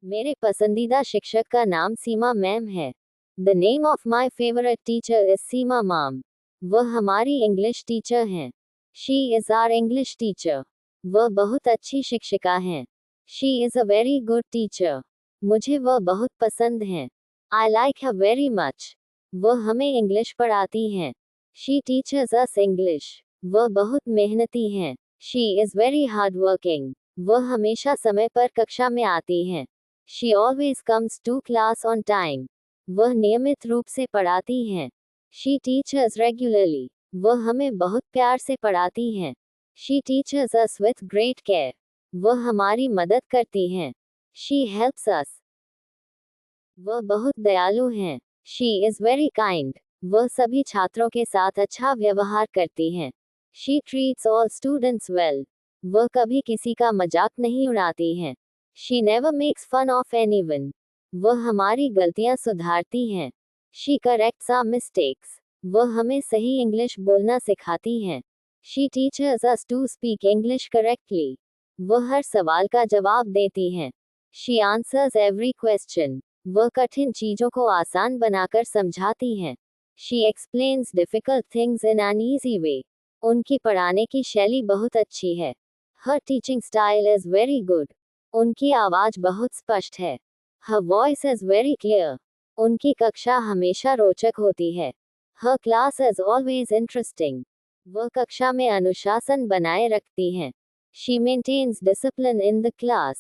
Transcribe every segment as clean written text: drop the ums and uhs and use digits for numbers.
मेरे पसंदीदा शिक्षक का नाम सीमा मैम है। The name of my favourite teacher is Seema ma'am. वह हमारी इंग्लिश टीचर हैं। She is our English teacher. वह बहुत अच्छी शिक्षिका हैं। She is a very good teacher. मुझे वह बहुत पसंद हैं। I like her very much. वह हमें इंग्लिश पढ़ाती हैं। She teachers us English. वह बहुत मेहनती हैं। She is very hard working. वह हमेशा समय पर कक्षा में आती हैं। She always comes to class on time. वह नियमित रूप से पढ़ाती हैं। She teaches regularly. वह हमें बहुत प्यार से पढ़ाती हैं। She teaches us with great care. वह हमारी मदद करती हैं। She helps us. वह बहुत दयालु हैं। She is very kind. वह सभी छात्रों के साथ अच्छा व्यवहार करती हैं। She treats all students well. वह कभी किसी का मजाक नहीं उड़ाती हैं। She never makes fun of anyone. वह हमारी गलतियां सुधारती हैं। She corrects our mistakes. वह हमें सही इंग्लिश बोलना सिखाती हैं। She teaches us to speak English correctly. वह हर सवाल का जवाब देती हैं। She answers every question. वह कठिन चीजों को आसान बनाकर समझाती हैं। She explains difficult things in an easy way. उनकी पढ़ाने की शैली बहुत अच्छी है। Her teaching style is very good. उनकी आवाज बहुत स्पष्ट है। Her voice is very clear. उनकी कक्षा हमेशा रोचक होती है। Her class is always interesting. वह कक्षा में अनुशासन बनाए रखती हैं। She maintains discipline in the class.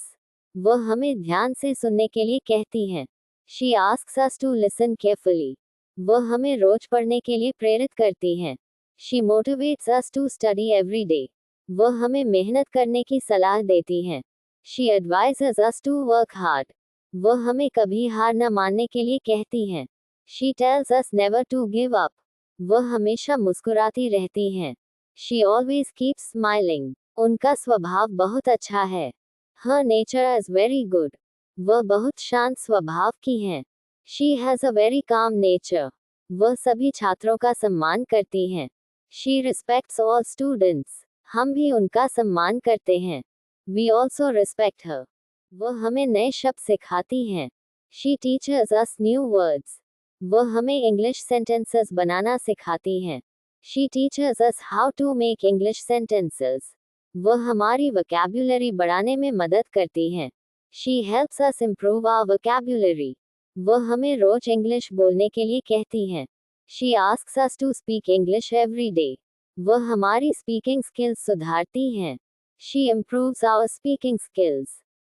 वह हमें ध्यान से सुनने के लिए कहती हैं। She asks us to listen carefully. वह हमें रोज पढ़ने के लिए प्रेरित करती हैं। She motivates us to study every day. वह हमें मेहनत करने की सलाह देती हैं। She advises us to work hard. वह हमें कभी हार न मानने के लिए कहती हैं। She tells us never to give up. वह हमेशा मुस्कुराती रहती हैं। She always keeps smiling. उनका स्वभाव बहुत अच्छा है। Her nature is very good. वह बहुत शांत स्वभाव की हैं। She has a very calm nature. वह सभी छात्रों का सम्मान करती हैं। She respects all students. हम भी उनका सम्मान करते हैं। We also respect her. वह हमें नए शब्द सिखाती हैं। She teaches us new words. वह हमें इंग्लिश sentences बनाना सिखाती हैं। She teaches us how to make English sentences. वह हमारी vocabulary बढ़ाने में मदद करती हैं। She helps us improve our vocabulary. वह हमें रोज इंग्लिश बोलने के लिए कहती हैं। She asks us to speak English every day. वह हमारी speaking skills सुधारती हैं। She improves our speaking skills.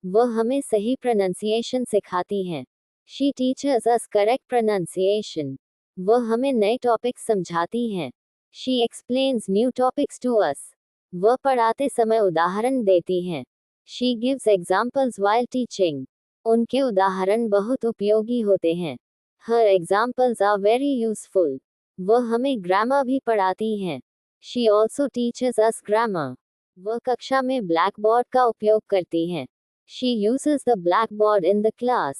वह हमें सही pronunciation सिखाती हैं। She teaches us correct pronunciation. वह हमें नए टॉपिक्स समझाती हैं। She explains new topics to us. वह पढ़ाते समय उदाहरण देती हैं। She gives examples while teaching. उनके उदाहरण बहुत उपयोगी होते हैं। Her examples are very useful. वह हमें ग्रामर भी पढ़ाती हैं। She also teaches us grammar. वह कक्षा में ब्लैक बोर्ड का उपयोग करती हैं। She uses the blackboard in the class.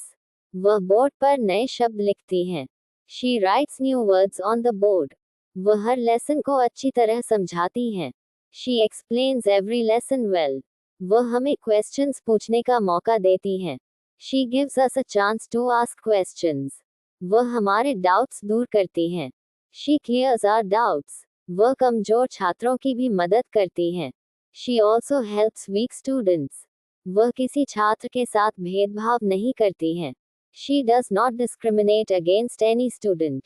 वह बोर्ड पर नए शब्द लिखती हैं। She writes new words on the board. वह हर लेसन को अच्छी तरह समझाती हैं। She explains every lesson well. वह हमें क्वेश्चंस पूछने का मौका देती हैं। She gives us a chance to ask questions. वह हमारे डाउट्स दूर करती हैं। She clears our doubts. वह कमजोर छात्रों की भी मदद करती हैं। She also helps weak students. वह किसी छात्र के साथ भेदभाव नहीं करती हैं। She does not discriminate against any student.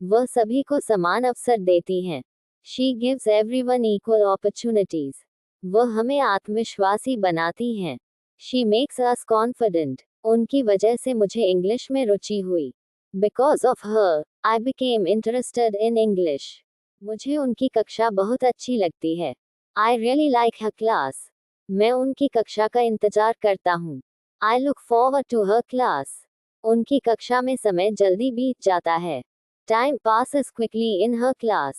वह सभी को समान अवसर देती हैं। She gives everyone equal opportunities. वह हमें आत्मविश्वासी बनाती हैं। She makes us confident. उनकी वजह से मुझे इंग्लिश में रुचि हुई। Because of her, I became interested in English. मुझे उनकी कक्षा बहुत अच्छी लगती है। I really like her class. मैं उनकी कक्षा का इंतजार करता हूँ। I look forward to her class. उनकी कक्षा में समय जल्दी बीत जाता है। Time passes quickly in her class.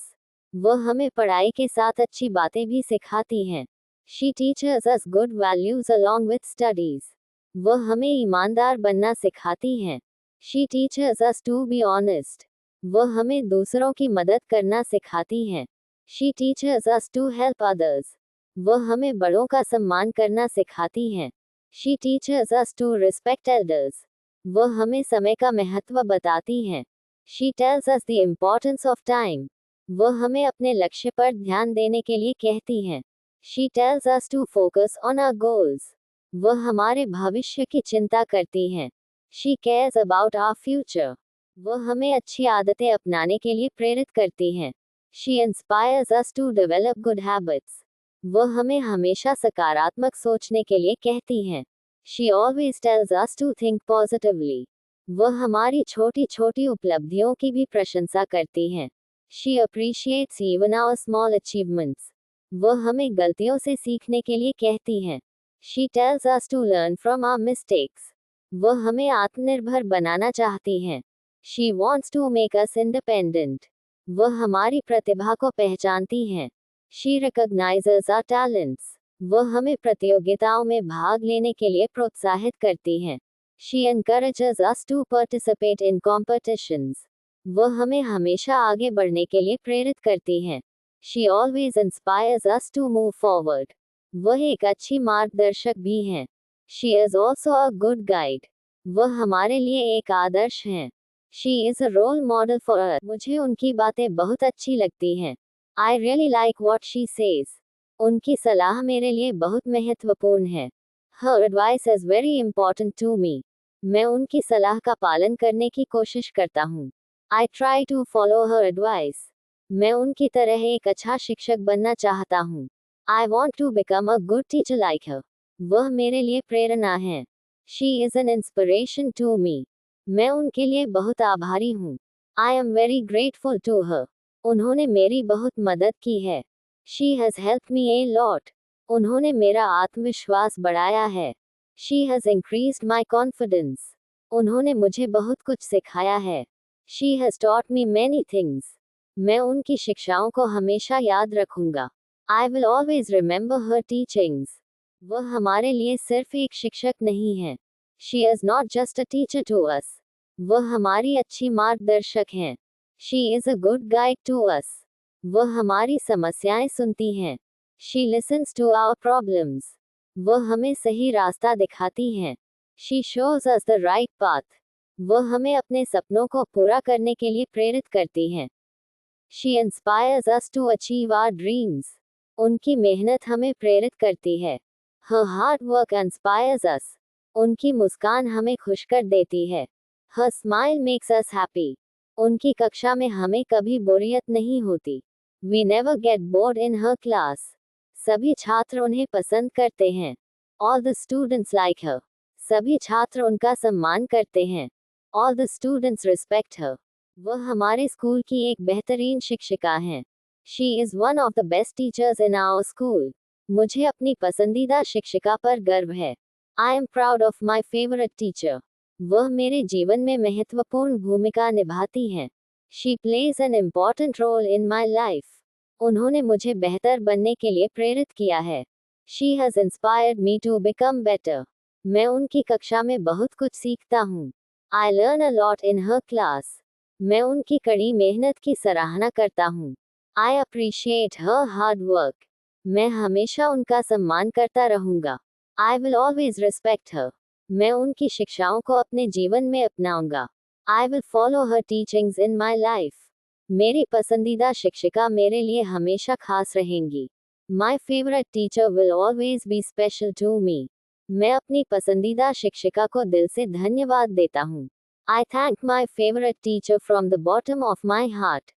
वह हमें पढ़ाई के साथ अच्छी बातें भी सिखाती हैं। She teaches us good values along with studies. वह हमें ईमानदार बनना सिखाती हैं। She teaches us to be honest. वह हमें दूसरों की मदद करना सिखाती हैं। She teaches us to help others. वह हमें बड़ों का सम्मान करना सिखाती हैं। She teaches us to respect elders. वह हमें समय का महत्व बताती हैं. She tells us the importance of time. वह हमें अपने लक्ष्य पर ध्यान देने के लिए कहती हैं. She tells us to focus on our goals. वह हमारे भविष्य की चिंता करती हैं. She cares about our future. वह हमें अच्छी आदतें अपनाने के लिए प्रेरित करती हैं. She inspires us to develop good habits. वह हमें हमेशा सकारात्मक सोचने के लिए कहती हैं. She always tells us to think positively. वह हमारी छोटी छोटी उपलब्धियों की भी प्रशंसा करती हैं. She appreciates even our small achievements. वह हमें गलतियों से सीखने के लिए कहती हैं. She tells us to learn from our mistakes. वह हमें आत्मनिर्भर बनाना चाहती हैं. She wants to make us independent. वह हमारी प्रतिभा को पहचानती हैं. She recognizes our talents. वह हमें प्रतियोगिताओं में भाग लेने के लिए प्रोत्साहित करती हैं. She encourages us to participate in competitions. वह हमें हमेशा आगे बढ़ने के लिए प्रेरित करती हैं. She always inspires us to move forward. वह एक अच्छी मार्गदर्शक भी हैं. She is also a good guide. वह हमारे लिए एक आदर्श हैं. She is a role model for us. मुझे उनकी बातें बहुत अच्छी लगती हैं. I really like what she says. उनकी सलाह मेरे लिए बहुत महत्वपूर्ण है. Her advice is very important to me. मैं उनकी सलाह का पालन करने की कोशिश करता हूँ. I try to follow her advice. मैं उनकी तरह एक अच्छा शिक्षक बनना चाहता हूँ. I want to become a good teacher like her. वह मेरे लिए प्रेरणा है. She is an inspiration to me. मैं उनके लिए बहुत आभारी हूँ. I am very grateful to her. उन्होंने मेरी बहुत मदद की है. She has helped me a lot. उन्होंने मेरा आत्मविश्वास बढ़ाया है. She has increased my confidence. उन्होंने मुझे बहुत कुछ सिखाया है. She has taught me many things. मैं उनकी शिक्षाओं को हमेशा याद रखूंगा. I will always remember her teachings. वह हमारे लिए सिर्फ एक शिक्षक नहीं है. She is not just a teacher to us. वह हमारी अच्छी मार्गदर्शक हैं. She is a good guide to us. वह हमारी समस्याएं सुनती हैं. She listens to our problems. वह हमें सही रास्ता दिखाती हैं. She shows us the right path. वह हमें अपने सपनों को पूरा करने के लिए प्रेरित करती हैं. She inspires us to achieve our dreams. उनकी मेहनत हमें प्रेरित करती है. Her hard work inspires us. उनकी मुस्कान हमें खुश कर देती है. Her smile makes us happy. उनकी कक्षा में हमें कभी बोरियत नहीं होती. We never get bored in her class. सभी छात्र उन्हें पसंद करते हैं. All the students like her. सभी छात्र उनका सम्मान करते हैं. All the students respect her. वह हमारे स्कूल की एक बेहतरीन शिक्षिका हैं. She is one of the best teachers in our school. मुझे अपनी पसंदीदा शिक्षिका पर गर्व है. I am proud of my favorite teacher. वह मेरे जीवन में महत्वपूर्ण भूमिका निभाती हैं. She plays an important role in my life. उन्होंने मुझे बेहतर बनने के लिए प्रेरित किया है. She has inspired me to become better. मैं उनकी कक्षा में बहुत कुछ सीखता हूँ. I learn a lot in her class. मैं उनकी कड़ी मेहनत की सराहना करता हूँ. I appreciate her hard work. मैं हमेशा उनका सम्मान करता रहूँगा. I will always respect her. मैं उनकी शिक्षाओं को अपने जीवन में अपनाऊंगा. I will follow her teachings in my life. मेरी पसंदीदा शिक्षिका मेरे लिए हमेशा खास रहेंगी. My favorite teacher will always be special to me. मैं अपनी पसंदीदा शिक्षिका को दिल से धन्यवाद देता हूँ. I thank my favorite teacher from the bottom of my heart.